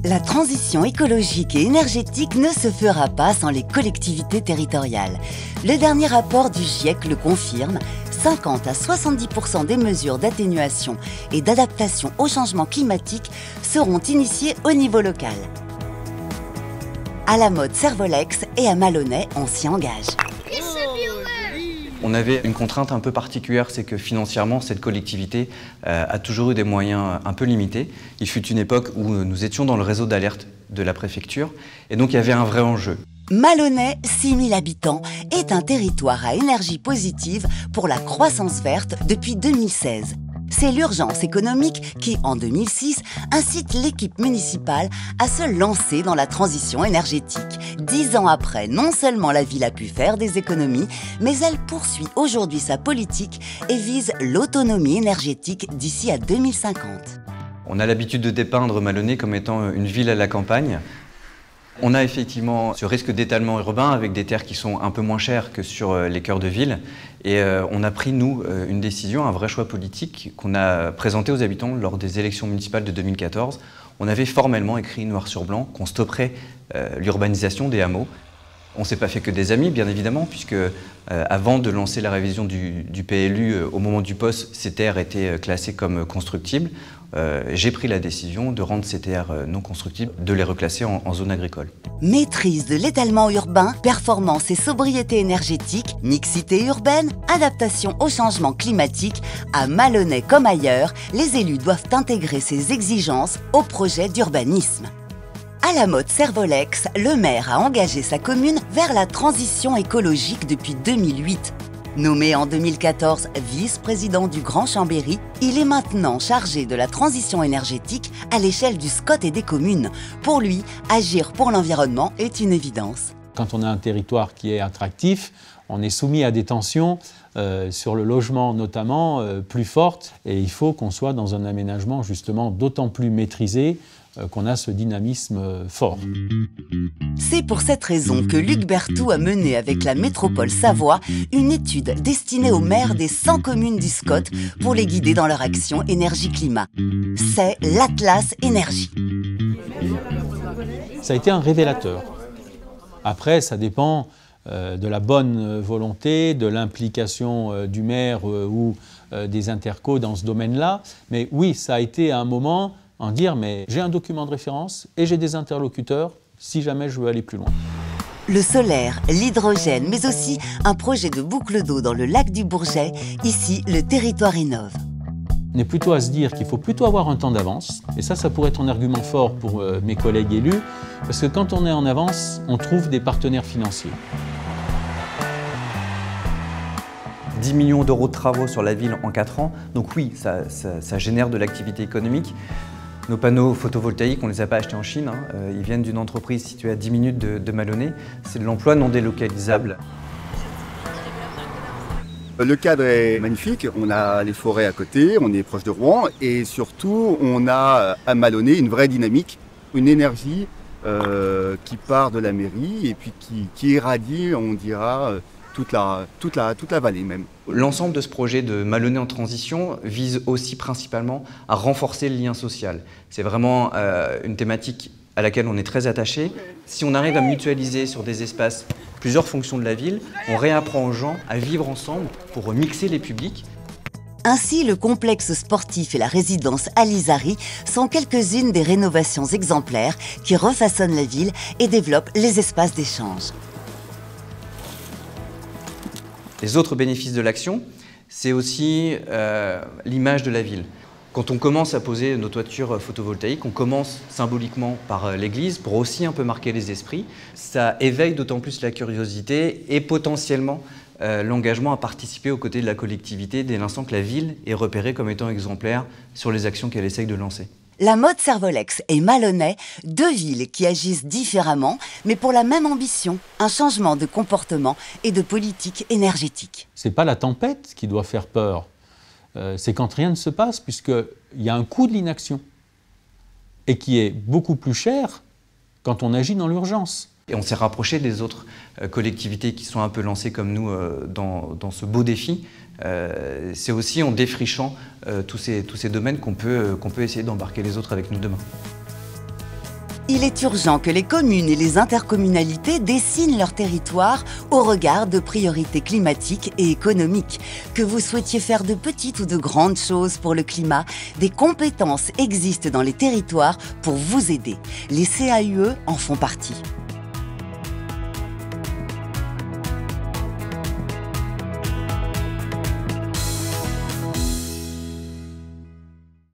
La transition écologique et énergétique ne se fera pas sans les collectivités territoriales. Le dernier rapport du GIEC le confirme, 50 à 70% des mesures d'atténuation et d'adaptation au changement climatique seront initiées au niveau local. À la mode Servolex et à Malonnet, on s'y engage. On avait une contrainte un peu particulière, c'est que financièrement, cette collectivité a toujours eu des moyens un peu limités. Il fut une époque où nous étions dans le réseau d'alerte de la préfecture, et donc il y avait un vrai enjeu. Malonnet, 6000 habitants, est un territoire à énergie positive pour la croissance verte depuis 2016. C'est l'urgence économique qui, en 2006, incite l'équipe municipale à se lancer dans la transition énergétique. 10 ans après, non seulement la ville a pu faire des économies, mais elle poursuit aujourd'hui sa politique et vise l'autonomie énergétique d'ici à 2050. On a l'habitude de dépeindre Malonnet comme étant une ville à la campagne. On a effectivement ce risque d'étalement urbain avec des terres qui sont un peu moins chères que sur les cœurs de ville. Et on a pris, nous, une décision, un vrai choix politique qu'on a présenté aux habitants lors des élections municipales de 2014. On avait formellement écrit noir sur blanc qu'on stopperait l'urbanisation des hameaux. On ne s'est pas fait que des amis, bien évidemment, puisque avant de lancer la révision du PLU, au moment du POS, ces terres étaient classées comme constructibles. J'ai pris la décision de rendre ces terres non constructibles, de les reclasser en zone agricole. Maîtrise de l'étalement urbain, performance et sobriété énergétique, mixité urbaine, adaptation au changement climatique, à Malonnet comme ailleurs, les élus doivent intégrer ces exigences au projet d'urbanisme. À la mode Servolex, le maire a engagé sa commune vers la transition écologique depuis 2008. Nommé en 2014 vice-président du Grand Chambéry, il est maintenant chargé de la transition énergétique à l'échelle du SCOT et des communes. Pour lui, agir pour l'environnement est une évidence. Quand on a un territoire qui est attractif, on est soumis à des tensions sur le logement notamment plus fortes, et il faut qu'on soit dans un aménagement justement d'autant plus maîtrisé qu'on a ce dynamisme fort. C'est pour cette raison que Luc Berthoud a mené avec la métropole Savoie une étude destinée aux maires des 100 communes du SCOT pour les guider dans leur action énergie-climat. C'est l'Atlas Énergie. Ça a été un révélateur. Après, ça dépend de la bonne volonté, de l'implication du maire ou des intercos dans ce domaine-là. Mais oui, ça a été à un moment en dire, mais j'ai un document de référence et j'ai des interlocuteurs si jamais je veux aller plus loin. Le solaire, l'hydrogène, mais aussi un projet de boucle d'eau dans le lac du Bourget. Ici, le territoire innove. On est plutôt à se dire qu'il faut plutôt avoir un temps d'avance. Et ça pourrait être un argument fort pour mes collègues élus, parce que quand on est en avance, on trouve des partenaires financiers. 10 millions d'euros de travaux sur la ville en 4 ans, donc oui, ça génère de l'activité économique. Nos panneaux photovoltaïques, on ne les a pas achetés en Chine, ils viennent d'une entreprise située à 10 minutes de Malonnet. C'est de l'emploi non délocalisable. Le cadre est magnifique, on a les forêts à côté, on est proche de Rouen et surtout on a à Malonnet une vraie dynamique, une énergie qui part de la mairie et puis qui irradie, on dira, toute la vallée même. L'ensemble de ce projet de Malonnet en transition vise aussi principalement à renforcer le lien social. C'est vraiment une thématique à laquelle on est très attaché. Si on arrive à mutualiser sur des espaces plusieurs fonctions de la ville, on réapprend aux gens à vivre ensemble pour mixer les publics. Ainsi, le complexe sportif et la résidence Alizari sont quelques-unes des rénovations exemplaires qui refaçonnent la ville et développent les espaces d'échange. Les autres bénéfices de l'action, c'est aussi l'image de la ville. Quand on commence à poser nos toitures photovoltaïques, on commence symboliquement par l'église pour aussi un peu marquer les esprits. Ça éveille d'autant plus la curiosité et potentiellement l'engagement à participer aux côtés de la collectivité dès l'instant que la ville est repérée comme étant exemplaire sur les actions qu'elle essaye de lancer. La mode Servolex et Malonnet, deux villes qui agissent différemment, mais pour la même ambition, un changement de comportement et de politique énergétique. Ce n'est pas la tempête qui doit faire peur, c'est quand rien ne se passe, puisqu'il y a un coût de l'inaction, et qui est beaucoup plus cher quand on agit dans l'urgence. Et on s'est rapproché des autres collectivités qui sont un peu lancées comme nous dans ce beau défi. C'est aussi en défrichant tous ces domaines qu'on peut essayer d'embarquer les autres avec nous demain. Il est urgent que les communes et les intercommunalités dessinent leur territoire au regard de priorités climatiques et économiques. Que vous souhaitiez faire de petites ou de grandes choses pour le climat, des compétences existent dans les territoires pour vous aider. Les CAUE en font partie.